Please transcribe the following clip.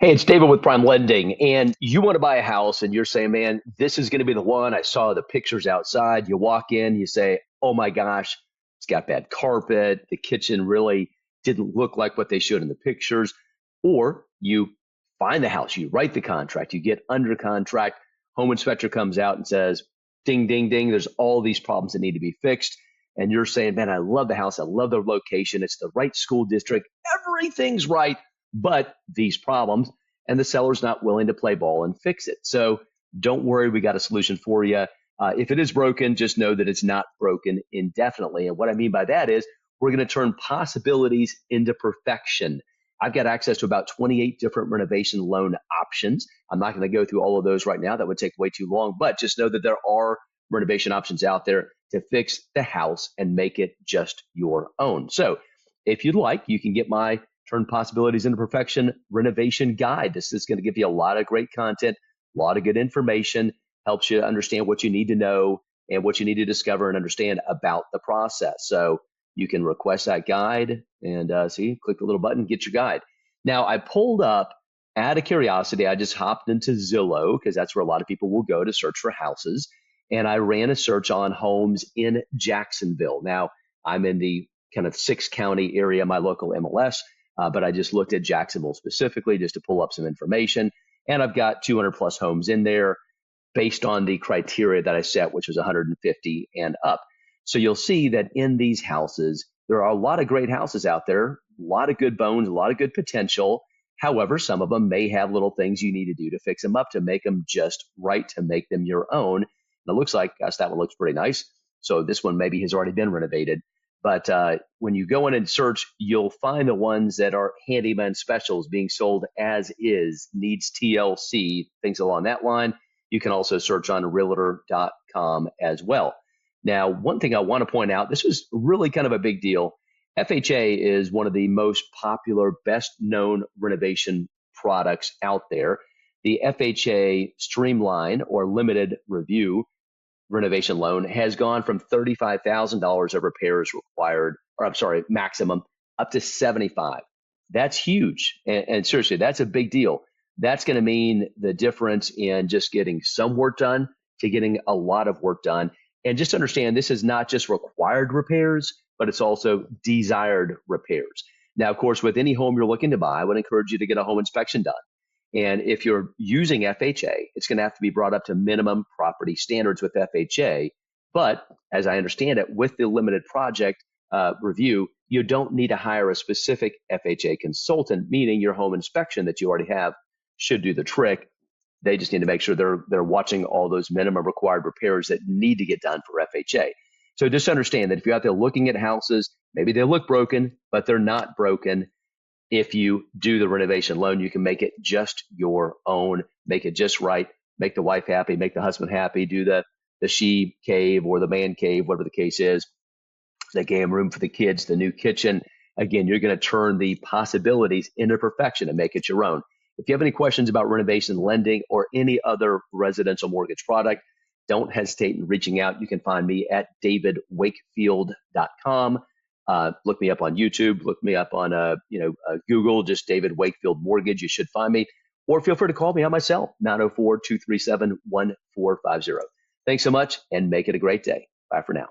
Hey, it's David with PrimeLending, and you want to buy a house, and you're saying, "Man, this is going to be the one." I saw the pictures outside. You walk in, you say, "Oh my gosh, it's got bad carpet. The kitchen really didn't look like what they showed in the pictures." Or you find the house, you write the contract, you get under contract. Home inspector comes out and says, "Ding, ding, ding. There's all these problems that need to be fixed." And you're saying, "Man, I love the house. I love the location. It's the right school district. Everything's right, but these problems." And the seller's not willing to play ball and fix it. So don't worry, we got a solution for you. If it is broken, just know that it's not broken indefinitely. And what I mean by that is we're going to turn possibilities into perfection. I've got access to about 28 different renovation loan options. I'm not going to go through all of those right now. That would take way too long, but just know that there are renovation options out there to fix the house and make it just your own. So if you'd like, you can get my Turn Possibilities into Perfection Renovation Guide. This is going to give you a lot of great content, a lot of good information, helps you understand what you need to know and what you need to discover and understand about the process. So you can request that guide and click the little button, get your guide. Now, I pulled up, out of curiosity, I just hopped into Zillow because that's where a lot of people will go to search for houses. And I ran a search on homes in Jacksonville. Now, I'm in the kind of 6-county area, my local MLS. But I just looked at Jacksonville specifically just to pull up some information. And I've got 200 plus homes in there based on the criteria that I set, which was 150 and up. So you'll see that in these houses, there are a lot of great houses out there, a lot of good bones, a lot of good potential. However, some of them may have little things you need to do to fix them up, to make them just right, to make them your own. And it looks like, gosh, that one looks pretty nice. So this one maybe has already been renovated. But when you go in and search, you'll find the ones that are handyman specials being sold as is, needs TLC, things along that line. You can also search on realtor.com as well. Now, one thing I want to point out, this was really kind of a big deal. FHA is one of the most popular, best known renovation products out there. The FHA Streamline or Limited Review renovation loan has gone from $35,000 of repairs required, or I'm sorry, maximum, up to 75. That's huge. And seriously, that's a big deal. That's going to mean the difference in just getting some work done to getting a lot of work done. And just understand, this is not just required repairs, but it's also desired repairs. Now, of course, with any home you're looking to buy, I would encourage you to get a home inspection done. And if you're using FHA, it's going to have to be brought up to minimum property standards with FHA. But as I understand it, with the limited project review, you don't need to hire a specific FHA consultant, meaning your home inspection that you already have should do the trick. They just need to make sure they're watching all those minimum required repairs that need to get done for FHA. So just understand that if you're out there looking at houses, maybe they look broken, but they're not broken. If you do the renovation loan, you can make it just your own, make it just right, make the wife happy, make the husband happy, do the she cave or the man cave, whatever the case is, the game room for the kids, the new kitchen. Again, you're going to turn the possibilities into perfection and make it your own. If you have any questions about renovation lending or any other residential mortgage product, don't hesitate in reaching out. You can find me at davidwakefield.com. Look me up on YouTube. Look me up on Google. Just David Wakefield Mortgage. You should find me. Or feel free to call me on my cell, 904-237-1450. Thanks so much, and make it a great day. Bye for now.